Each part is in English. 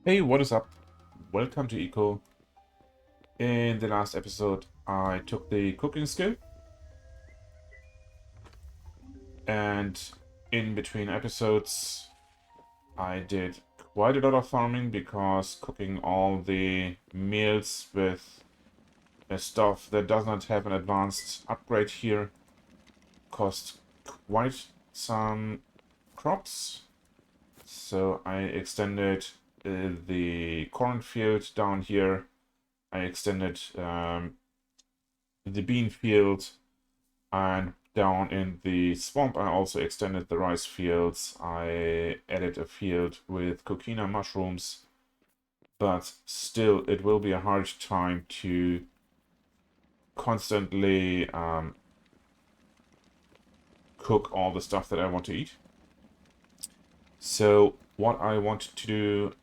Hey, what is up? Welcome to Eco. In the last episode, I took the cooking skill, and in between episodes, I did quite a lot of farming because cooking all the meals with stuff that does not have an advanced upgrade here cost quite some crops. So I extended the cornfield down here. I extended the bean field, and down in the swamp I also extended the rice fields. I added a field with coquina mushrooms, but still it will be a hard time to constantly cook all the stuff that I want to eat. So what I want to do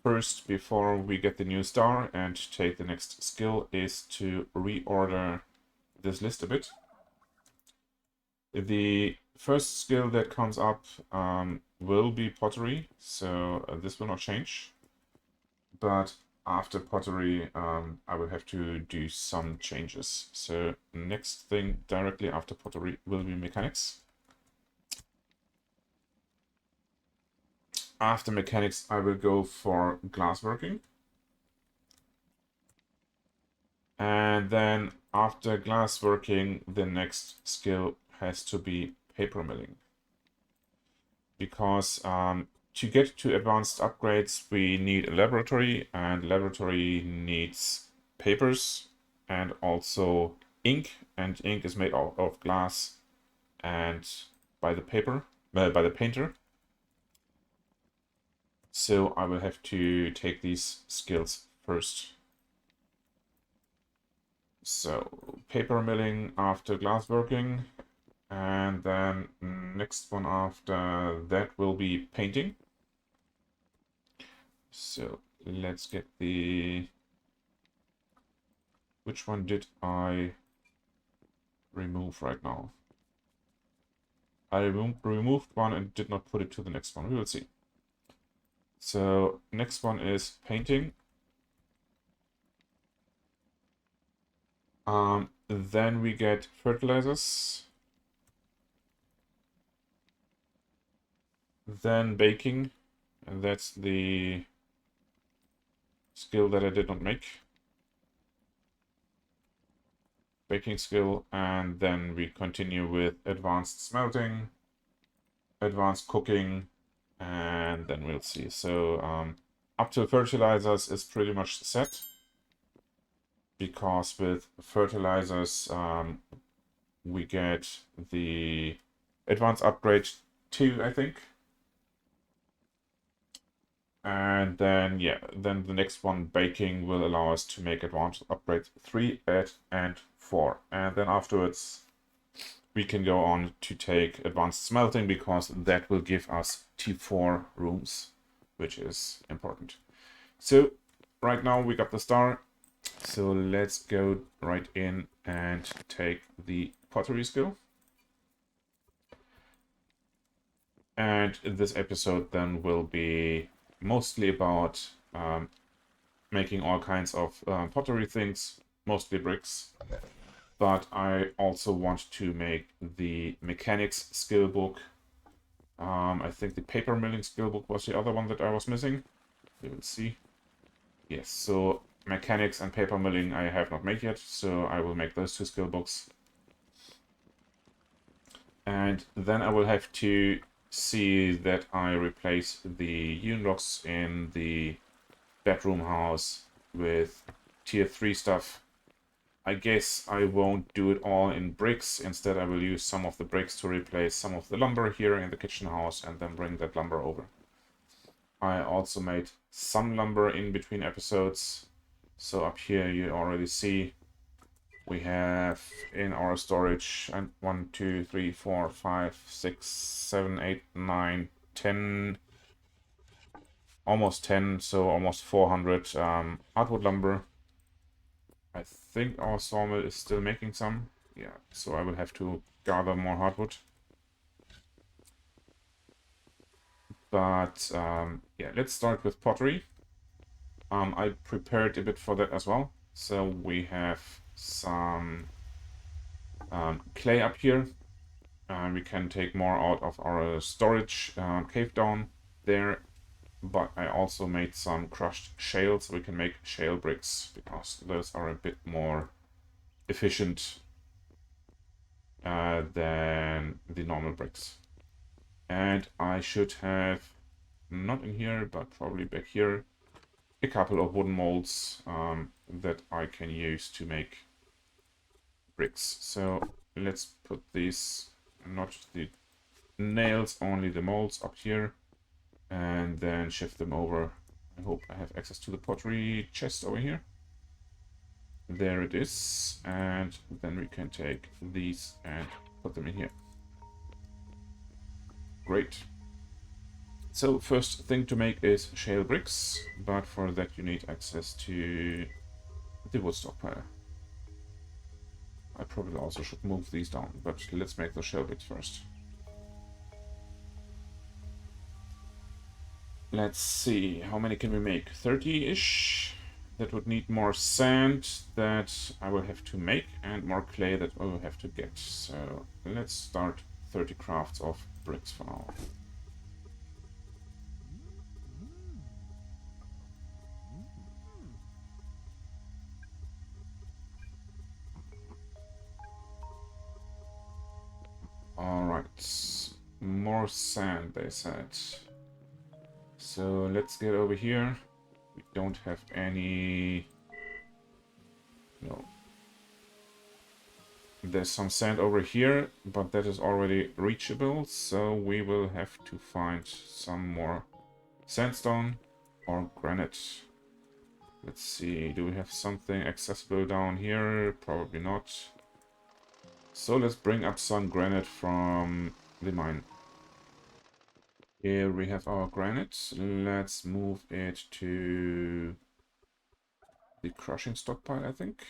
first before we get the new star and take the next skill is to reorder this list a bit. The first skill that comes up will be pottery, so this will not change. But after pottery, I will have to do some changes. So next thing directly after pottery will be mechanics. After mechanics, I will go for glassworking. And then after glassworking, the next skill has to be paper milling. Because to get to advanced upgrades, we need a laboratory, and laboratory needs papers and also ink, and ink is made out of glass and by the painter. So I will have to take these skills first. So paper milling after glassworking, and then next one after that will be painting. So let's get the... Which one did I remove right now? I removed one and did not put it to the next one. We will see. So next one is painting. Then we get fertilizers. Then baking. And that's the skill that I did not make. Baking skill, and then we continue with advanced smelting, advanced cooking, and then we'll see. So up to fertilizers is pretty much set, because with fertilizers we get the advanced upgrade 2, I think. And then, yeah, then the next one, baking, will allow us to make advanced upgrade 3, and 4. And then afterwards, we can go on to take advanced smelting, because that will give us T4 rooms, which is important. So right now we got the star. So let's go right in and take the pottery skill. And this episode then will be mostly about making all kinds of pottery things, mostly bricks. But I also want to make the mechanics skill book. I think the paper milling skill book was the other one that I was missing. We will see. Yes, so mechanics and paper milling I have not made yet, so I will make those 2 skill books. And then I will have to see that I replace the unlocks in the bedroom house with tier 3 stuff. I guess I won't do it all in bricks. Instead, I will use some of the bricks to replace some of the lumber here in the kitchen house, and then bring that lumber over. I also made some lumber in between episodes. So up here you already see we have in our storage 1, 2, 3, 4, 5, 6, 7, 8, 9, 10, almost 10, so almost 400 hardwood lumber. I think our sawmill is still making some. Yeah, so I will have to gather more hardwood. But yeah, let's start with pottery. I prepared a bit for that as well. So we have some clay up here. We can take more out of our storage cave down there. But I also made some crushed shale, so we can make shale bricks, because those are a bit more efficient than the normal bricks. And I should have, not in here, but probably back here, a couple of wooden molds that I can use to make bricks. So let's put these, not the nails, only the molds up here, and then shift them over. I hope I have access to the pottery chest over here. There it is. And then we can take these and put them in here. Great. So first thing to make is shale bricks, but for that you need access to the wood stockpile. I probably also should move these down, but let's make the shale bricks first. Let's see, how many can we make? 30-ish. That would need more sand that I will have to make, and more clay that I will have to get. So let's start 30 crafts of bricks for now. Alright, more sand, they said. So let's get over here. We don't have any... No. There's some sand over here, but that is already reachable, so we will have to find some more sandstone or granite. Let's see, do we have something accessible down here? Probably not. So let's bring up some granite from the mine. Here we have our granite. Let's move it to the crushing stockpile, I think.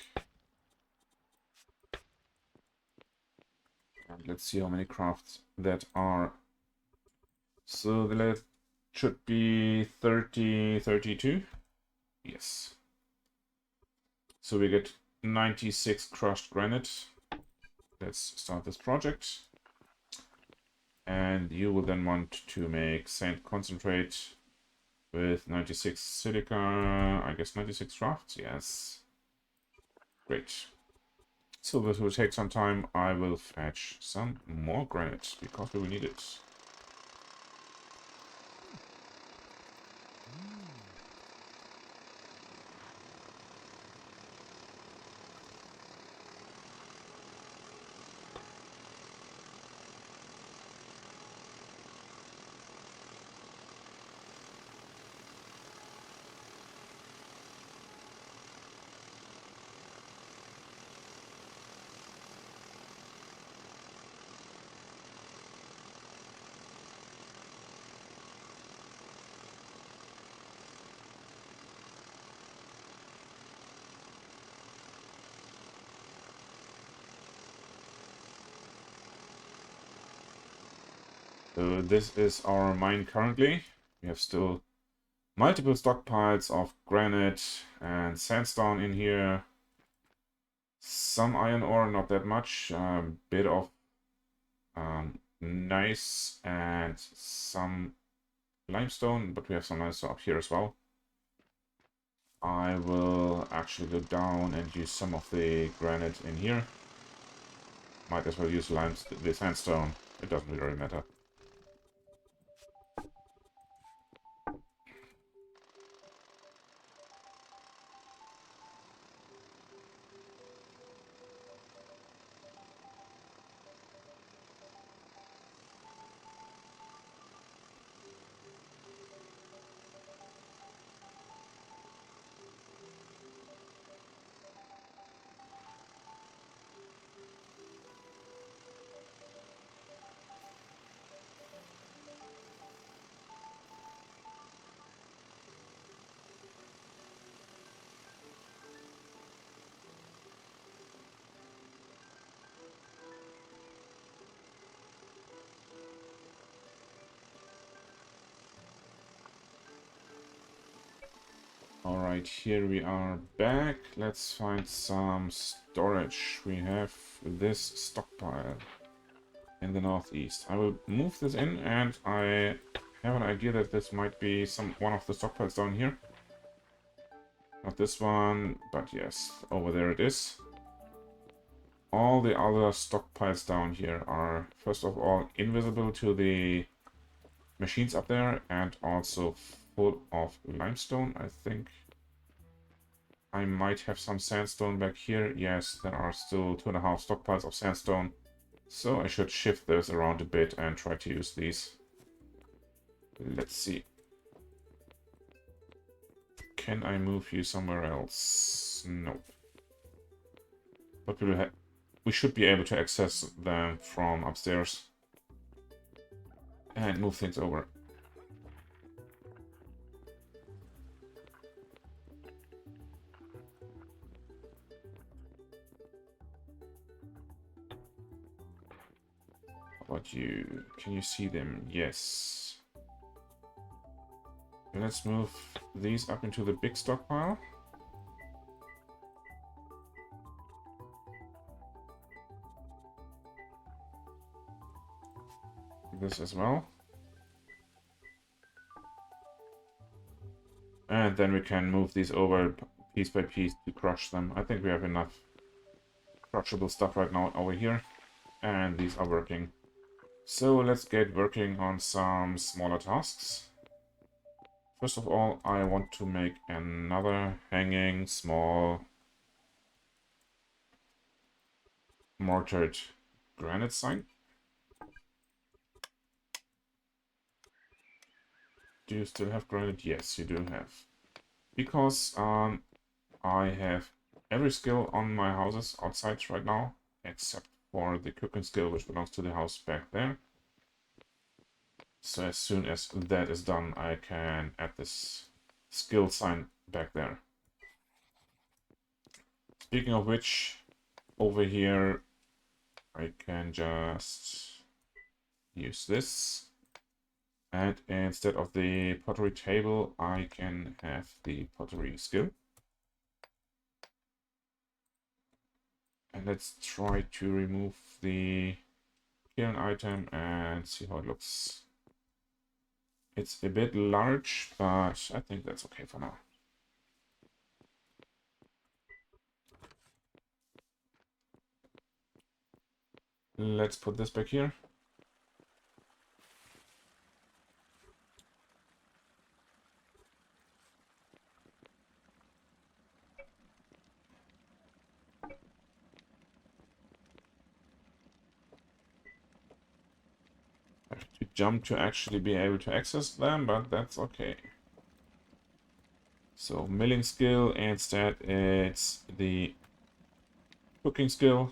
And let's see how many crafts that are. So that should be 30, 32. Yes. So we get 96 crushed granite. Let's start this project. And you will then want to make sand concentrate with 96 silica, I guess 96 crafts, yes. Great. So this will take some time. I will fetch some more granite because we will need it. So this is our mine currently. We have still multiple stockpiles of granite and sandstone in here. Some iron ore, not that much. Bit of nice and some limestone, but we have some limestone up here as well. I will actually go down and use some of the granite in here. Might as well use the sandstone. It doesn't really matter. Alright, here we are back. Let's find some storage. We have this stockpile in the northeast. I will move this in, and I have an idea that this might be one of the stockpiles down here. Not this one, but yes, over there it is. All the other stockpiles down here are, first of all, invisible to the machines up there, and also full of limestone. I think I might have some sandstone back here. Yes, there are still 2.5 stockpiles of sandstone. So I should shift those around a bit and try to use these. Let's see. Can I move you somewhere else? No. But we should be able to access them from upstairs. And move things over. How about you? Can you see them? Yes. Let's move these up into the big stockpile. This as well. And then we can move these over piece by piece to crush them. I think we have enough crushable stuff right now over here. And these are working. So let's get working on some smaller tasks. First of all, I want to make another hanging small mortared granite sign. Do you still have granite? Yes, you do have. Because I have every skill on my houses outside right now, except for the cooking skill, which belongs to the house back there. So as soon as that is done, I can add this skill sign back there. Speaking of which, over here, I can just use this. And instead of the pottery table, I can have the pottery skill. And let's try to remove the kiln item and see how it looks. It's a bit large, but I think that's okay for now. Let's put this back here. I have to jump to actually be able to access them, but that's okay. So milling skill, instead it's the cooking skill.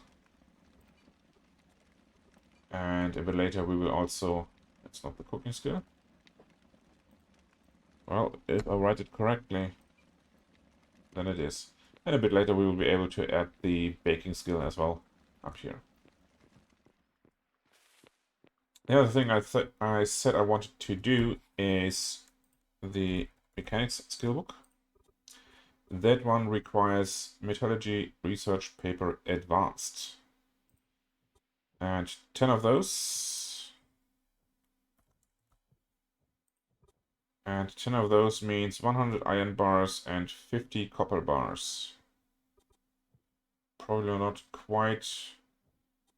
And a bit later we will also... That's not the cooking skill. Well, if I write it correctly, then it is. And a bit later we will be able to add the baking skill as well up here. The other thing I said I wanted to do is the mechanics skill book. That one requires metallurgy research paper advanced. And 10 of those. And 10 of those means 100 iron bars and 50 copper bars. Probably not quite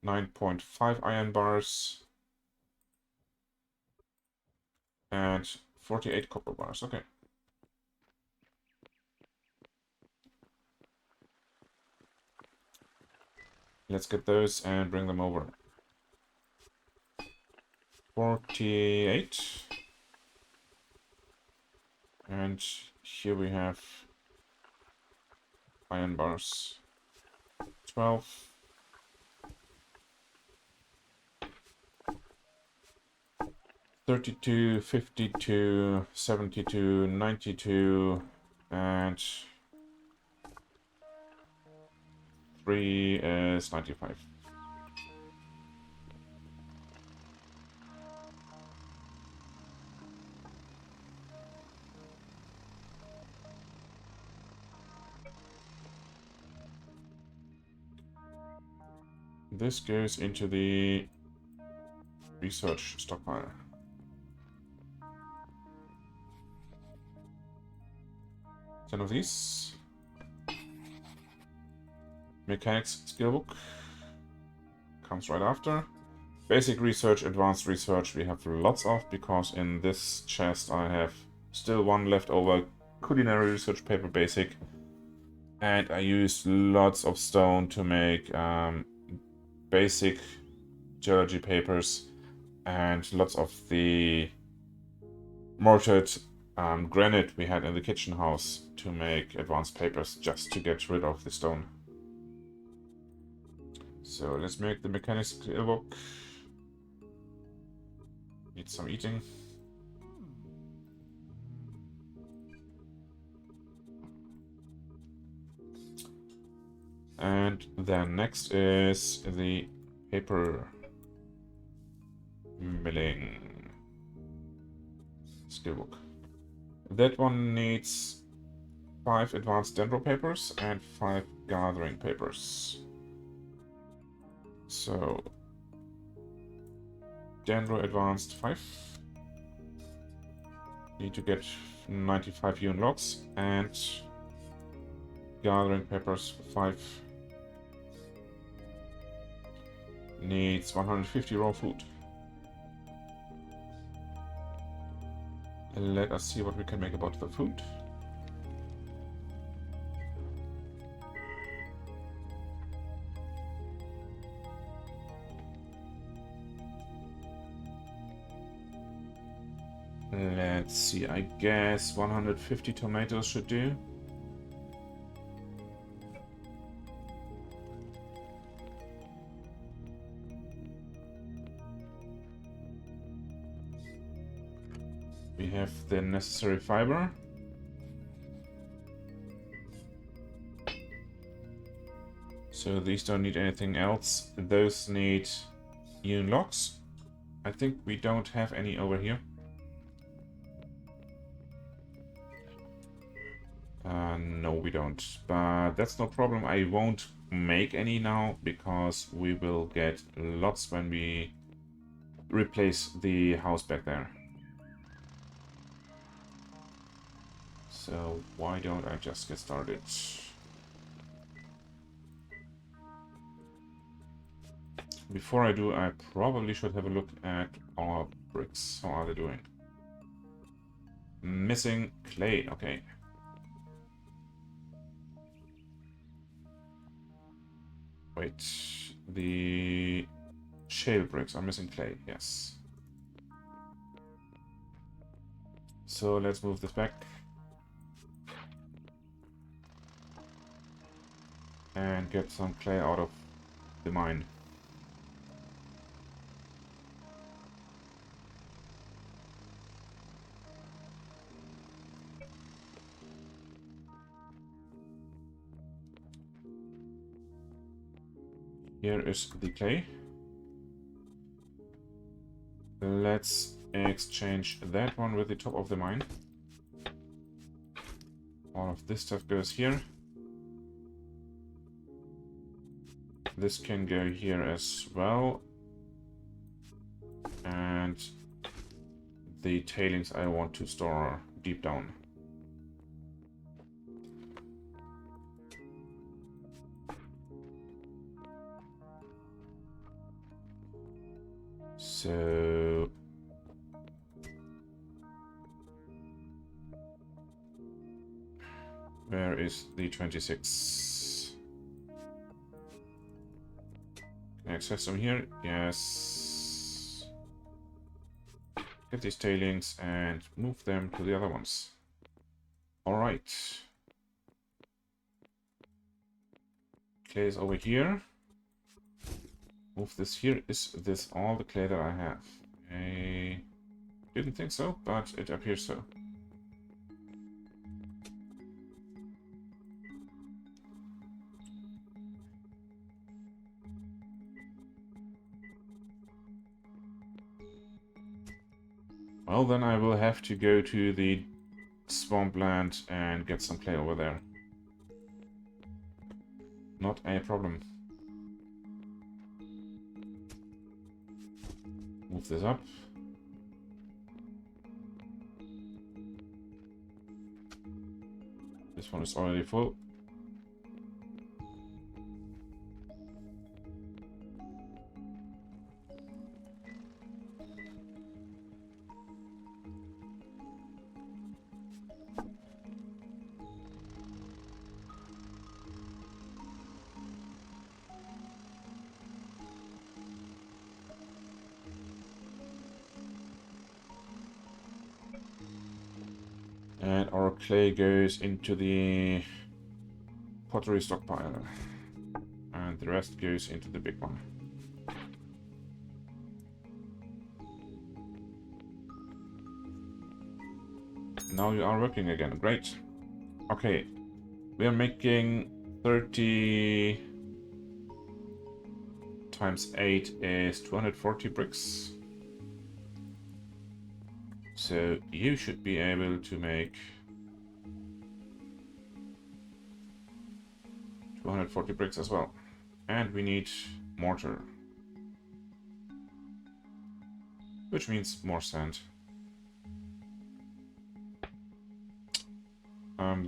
9.5 iron bars. And 48 copper bars. Okay. Let's get those and bring them over. 48. And here we have iron bars. 12. 32, 52, 72, 92, and 3 is 95. This goes into the research stockpile. Ten of these. Mechanics skill book comes right after. Basic research, advanced research we have lots of, because in this chest I have still one left over. Culinary research paper basic. And I used lots of stone to make basic geology papers, and lots of the mortared granite we had in the kitchen house to make advanced papers, just to get rid of the stone. So let's make the mechanics skill book. Need some eating. And then next is the paper milling skill book. That one needs 5 advanced dendro papers and 5 gathering papers. So dendro advanced 5. Need to get 95 yun logs, and gathering papers 5. Needs 150 raw food. Let us see what we can make about the food. Let's see, I guess 150 tomatoes should do. We have the necessary fiber. So these don't need anything else. Those need yun logs. I think we don't have any over here. No, we don't. But that's no problem. I won't make any now, because we will get lots when we replace the house back there. So why don't I just get started? Before I do, I probably should have a look at our bricks. How are they doing? Missing clay, okay. Wait, the shale bricks are missing clay, yes. So let's move this back. And get some clay out of the mine. Here is the clay. Let's exchange that one with the top of the mine. All of this stuff goes here. This can go here as well. And the tailings I want to store deep down. So where is the 26? Can I access them here? Yes. Get these tailings and move them to the other ones. Alright. Clay is over here. Move this here. Is this all the clay that I have? I didn't think so, but it appears so. Well, then I will have to go to the swampland and get some clay over there. Not a problem. Move this up. This one is already full. And our clay goes into the pottery stockpile. And the rest goes into the big one. Now you are working again. Great. Okay. We are making 30 times 8 is 240 bricks. So you should be able to make 240 bricks as well. And we need mortar, which means more sand.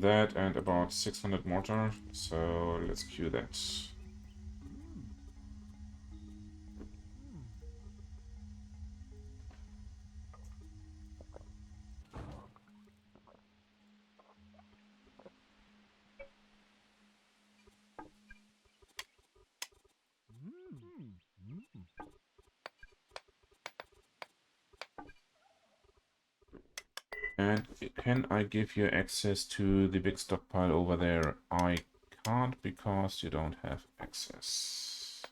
That and about 600 mortar, so let's queue that. And can I give you access to the big stockpile over there? I can't because you don't have access.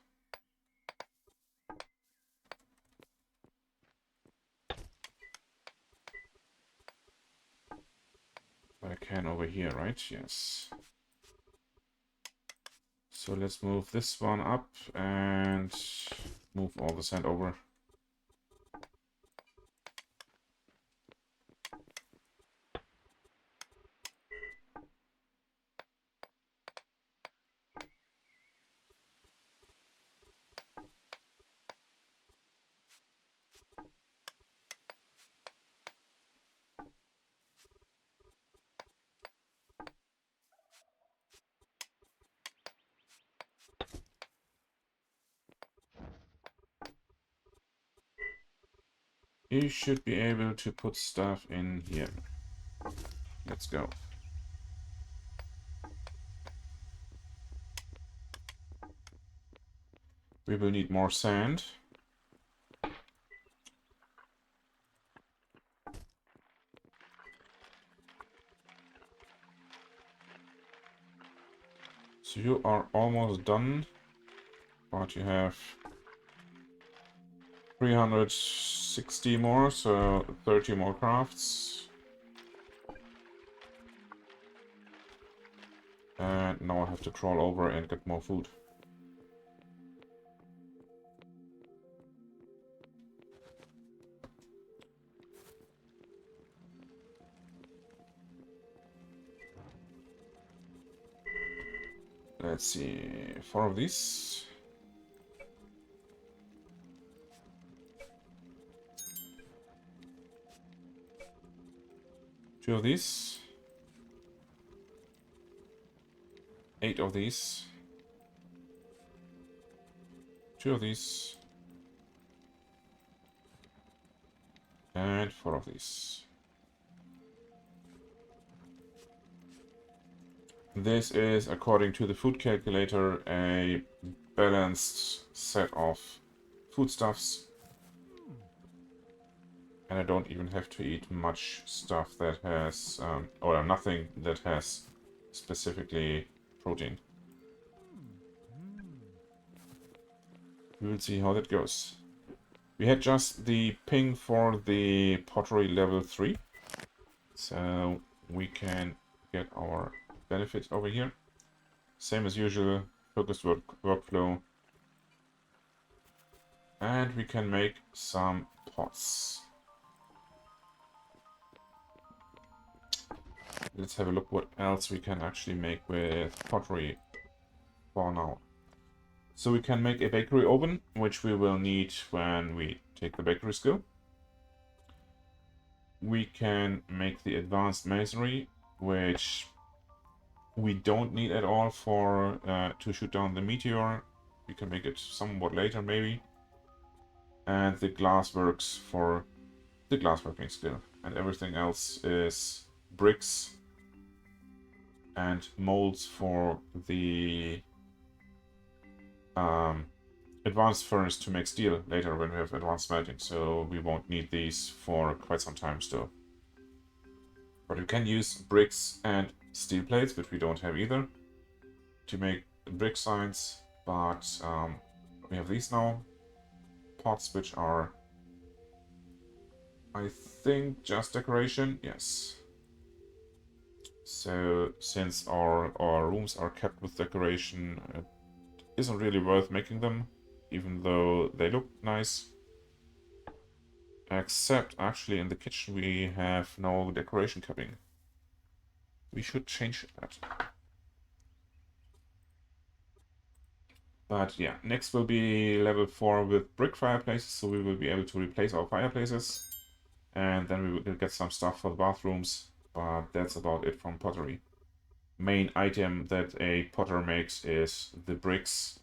But I can over here, right? Yes. So let's move this one up and move all the sand over. You should be able to put stuff in here. Let's go. We will need more sand. So you are almost done, but you have 360 more, so 30 more crafts. And now I have to crawl over and get more food. Let's see, 4 of these. Two of these. 8 of these. 2 of these. And 4 of these. This is, according to the food calculator, a balanced set of foodstuffs. And I don't even have to eat much stuff that has, or nothing that has specifically protein. We will see how that goes. We had just the ping for the pottery level 3. So we can get our benefits over here. Same as usual, focused workflow. And we can make some pots. Let's have a look what else we can actually make with pottery for now. So we can make a bakery oven, which we will need when we take the bakery skill. We can make the advanced masonry, which we don't need at all for to shoot down the meteor. We can make it somewhat later, maybe. And the glassworks for the glassworking skill. And everything else is bricks and molds for the advanced furnace to make steel later when we have advanced smelting. So we won't need these for quite some time still. But we can use bricks and steel plates, which we don't have either, to make brick signs. But we have these now. Pots, which are, I think, just decoration. Yes. So since our rooms are kept with decoration, it isn't really worth making them, even though they look nice. Except actually in the kitchen we have no decoration capping. We should change that. But yeah, next will be level 4 with brick fireplaces, so we will be able to replace our fireplaces. And then we will get some stuff for the bathrooms, but that's about it from pottery. Main item that a potter makes is the bricks.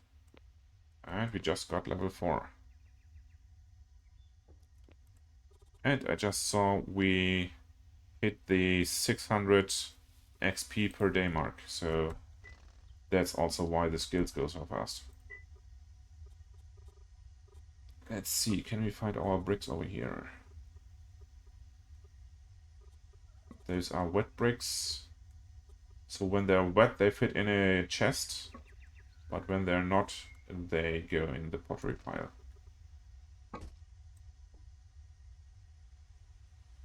And we just got level 4. And I just saw we hit the 600 XP per day mark, so that's also why the skills go so fast. Let's see, can we find our bricks over here? Those are wet bricks. So when they're wet, they fit in a chest, but when they're not, they go in the pottery pile.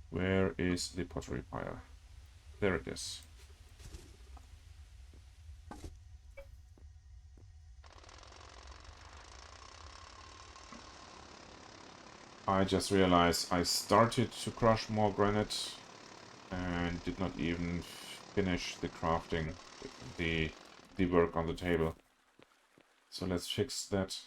Where is the pottery pile? There it is. I just realized I started to crush more granite and did not even finish the crafting, the work on the table. So let's fix that.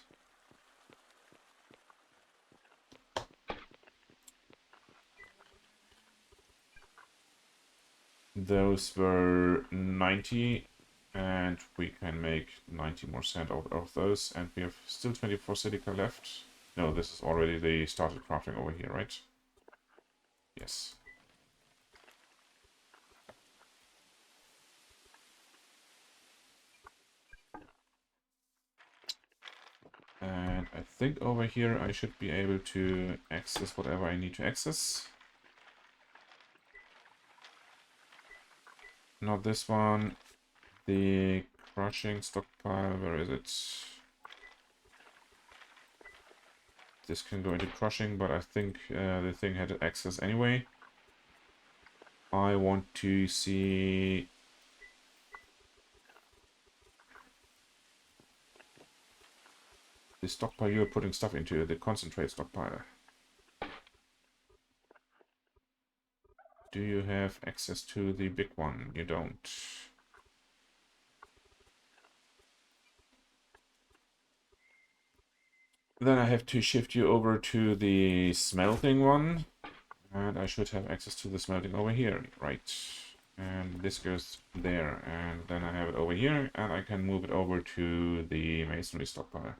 Those were 90, and we can make 90 more sand out of those, and we have still 24 silica left. No, this is already the started crafting over here, right? Yes. And I think over here I should be able to access whatever I need to access. Not this one. The crushing stockpile, where is it? This can go into crushing, but I think the thing had access anyway. I want to see the stockpile you're putting stuff into, the concentrate stockpile. Do you have access to the big one? You don't. Then I have to shift you over to the smelting one. And I should have access to the smelting over here, right? And this goes there, and then I have it over here, and I can move it over to the masonry stockpile.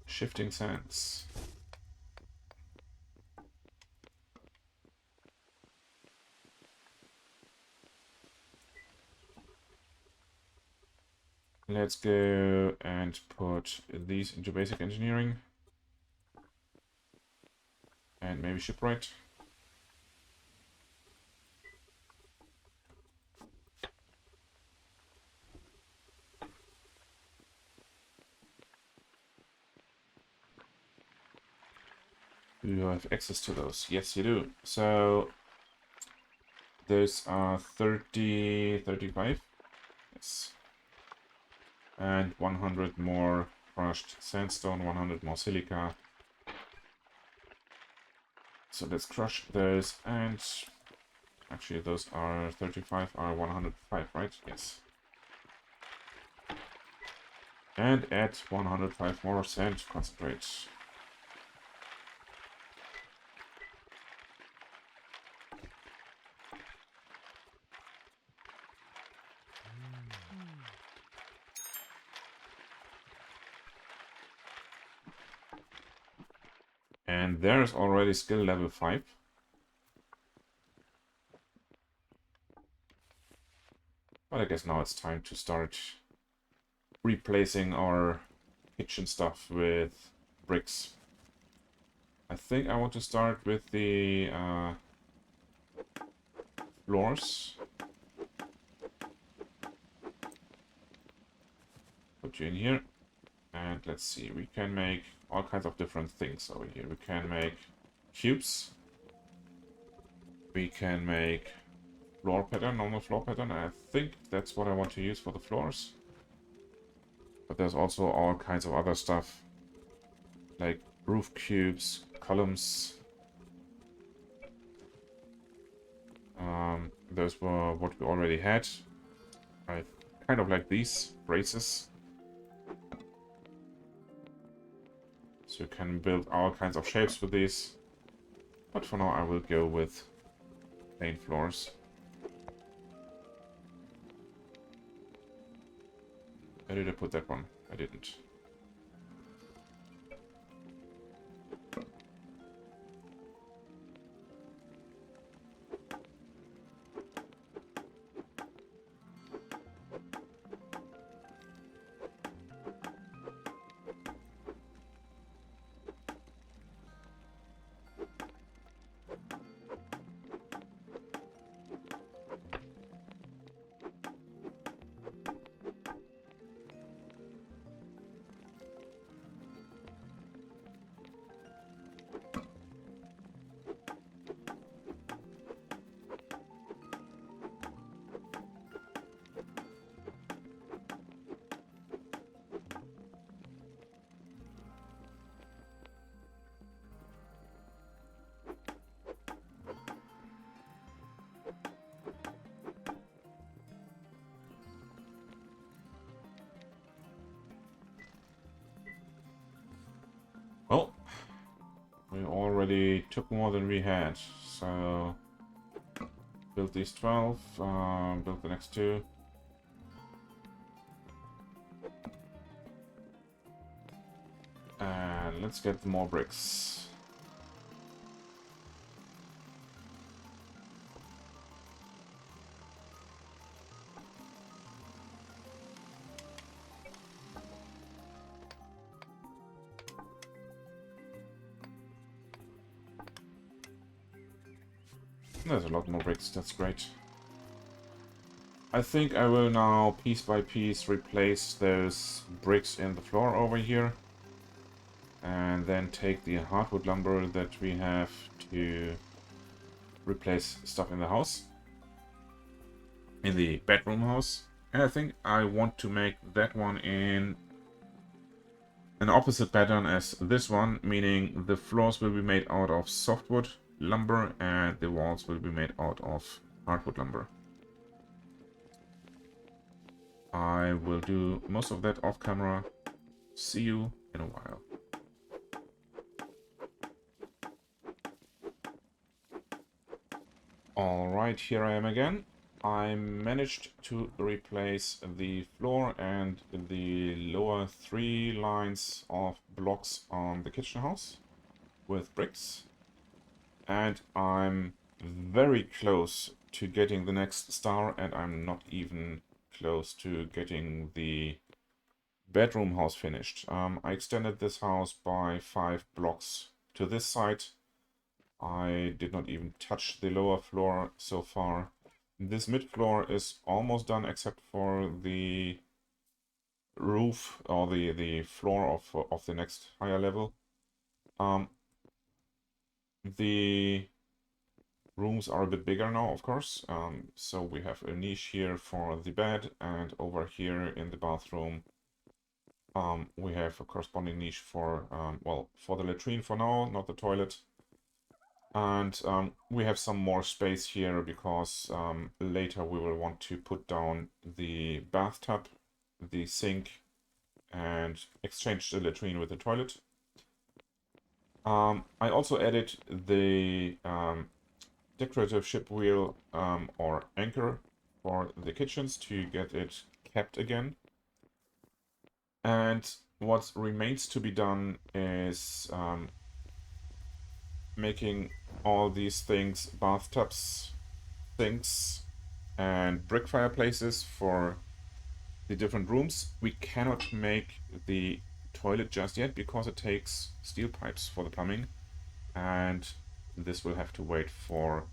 Shifting sands. Let's go and put these into basic engineering. And maybe shipwright. Do you have access to those? Yes, you do. So those are 30, 35. Yes. And 100 more crushed sandstone, 100 more silica. So let's crush those, and Actually, those are 35, are 105, right? Yes. And add 105 more sand concentrate. And there's already skill level 5. But I guess now it's time to start replacing our kitchen stuff with bricks. I think I want to start with the floors. Put you in here. And let's see, we can make all kinds of different things over here. We can make cubes. We can make floor pattern, normal floor pattern. I think that's what I want to use for the floors. But there's also all kinds of other stuff, like roof cubes, columns. Those were what we already had. I kind of like these braces. So you can build all kinds of shapes with these. But for now I will go with plain floors. Where did I put that one? I didn't. Well, we already took more than we had, so build these 12, build the next 2. And let's get more bricks. There's a lot more bricks, that's great. I think I will now, piece by piece, replace those bricks in the floor over here. And then take the hardwood lumber that we have to replace stuff in the house. In the bedroom house. And I think I want to make that one in an opposite pattern as this one, meaning the floors will be made out of softwood lumber and the walls will be made out of hardwood lumber. I will do most of that off camera. See you in a while. Alright, here I am again. I managed to replace the floor and the lower 3 lines of blocks on the kitchen house with bricks. And I'm very close to getting the next star, and I'm not even close to getting the bedroom house finished. I extended this house by 5 blocks to this side. I did not even touch the lower floor so far. This mid floor is almost done except for the roof or the floor of the next higher level. The rooms are a bit bigger now, of course. So we have a niche here for the bed, and over here in the bathroom we have a corresponding niche for, well, for the latrine for now, not the toilet. And we have some more space here because later we will want to put down the bathtub, the sink, and exchange the latrine with the toilet. I also added the decorative ship wheel or anchor for the kitchens to get it kept again. And what remains to be done is making all these things bathtubs, sinks, and brick fireplaces for the different rooms. We cannot make the toilet just yet because it takes steel pipes for the plumbing, and this will have to wait for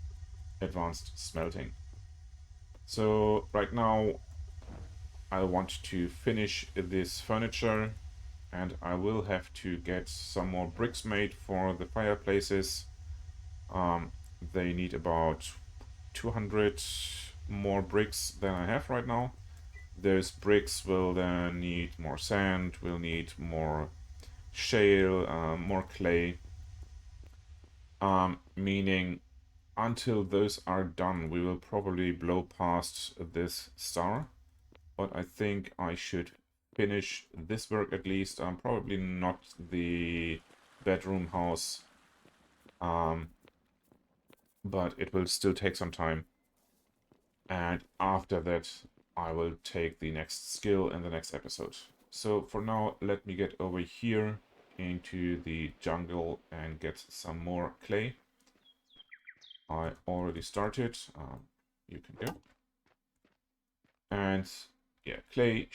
advanced smelting. So right now I want to finish this furniture, and I will have to get some more bricks made for the fireplaces. They need about 200 more bricks than I have right now. Those bricks will then need more sand, will need more shale, more clay, meaning until those are done, we will probably blow past this star. But I think I should finish this work at least. Probably not the bedroom house, but it will still take some time. And after that, I will take the next skill in the next episode. So for now, let me get over here into the jungle and get some more clay. I already started. You can go. And yeah, clay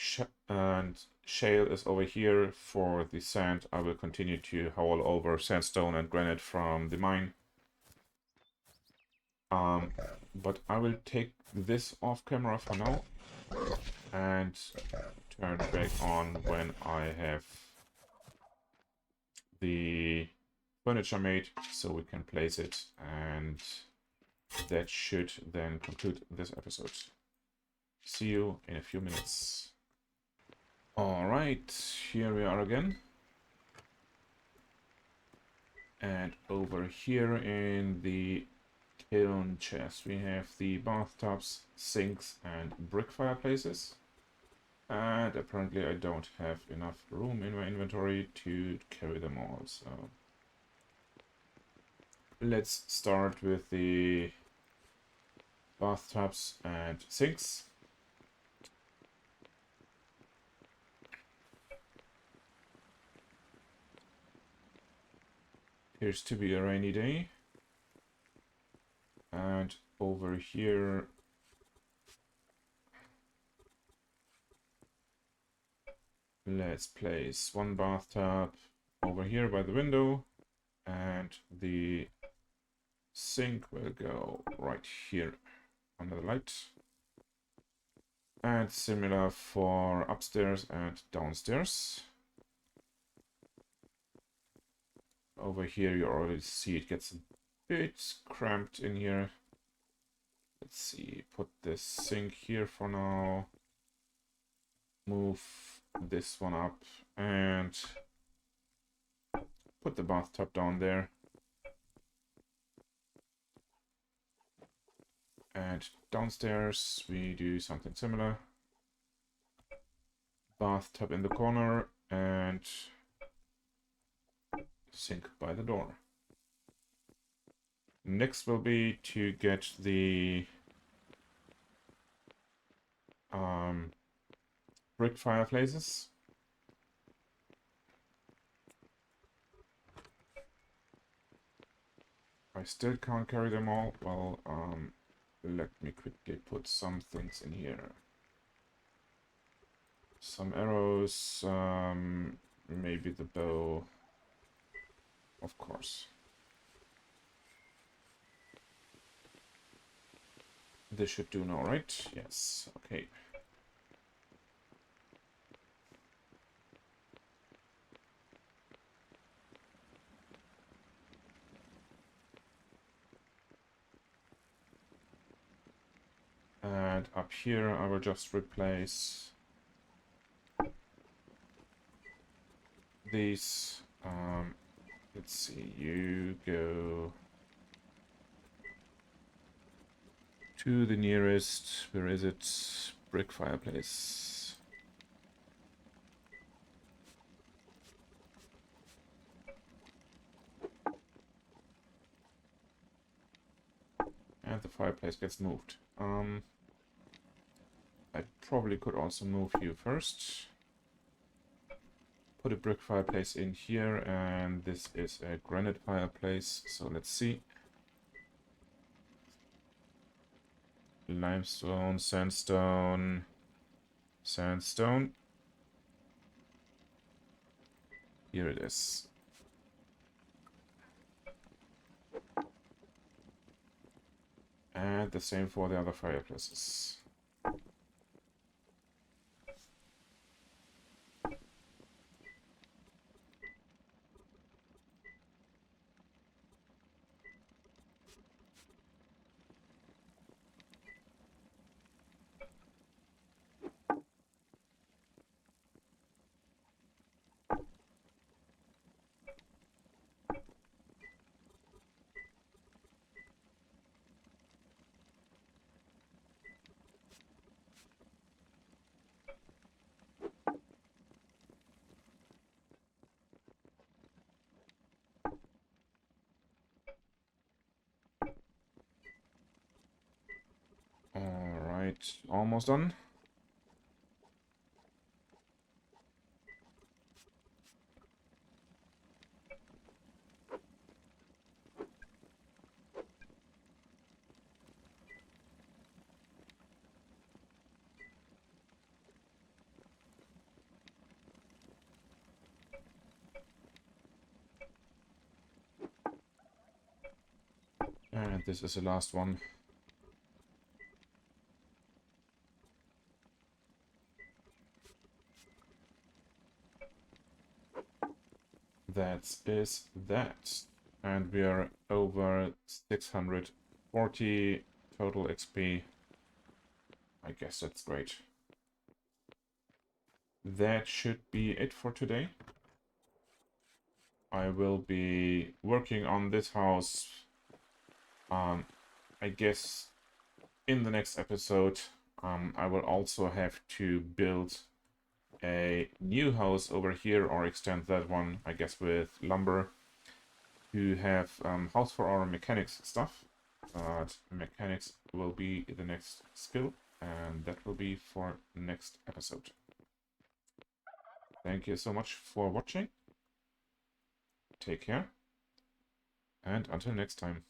and shale is over here. For the sand, I will continue to haul over sandstone and granite from the mine. But I will take this off camera for now and turn back on when I have the furniture made so we can place it, and that should then conclude this episode. See you in a few minutes. Alright, here we are again. And over here in the kiln chest we have the bathtubs, sinks, and brick fireplaces. And apparently I don't have enough room in my inventory to carry them all, so let's start with the bathtubs and sinks. Appears to be a rainy day. And over here let's place one bathtub over here by the window, and the sink will go right here under the light. And similar for upstairs and downstairs. Over here you already see it gets a bit cramped in here. Let's see, put this sink here for now. Move this one up and put the bathtub down there. And downstairs we do something similar. Bathtub in the corner and sink by the door. Next will be to get the brick fireplaces. I still can't carry them all. Well, let me quickly put some things in here. Some arrows, maybe the bow, of course. This should do now, right? Yes, okay. And up here I will just replace these. Let's see, you go to the nearest, where is it? Brick fireplace. And the fireplace gets moved. I probably could also move you first. Put a brick fireplace in here, and this is a granite fireplace, so let's see. Limestone, sandstone, sandstone. Here it is. And the same for the other fireplaces. Alright, almost done. And this is the last one. That is that. And we are over 640 total XP. I guess that's great. That should be it for today. I will be working on this house, I guess, in the next episode. I will also have to build a new house over here, or extend that one, I guess, with lumber, to have house for our mechanics stuff. But mechanics will be the next skill, and that will be for next episode. Thank you so much for watching. Take care, and until next time.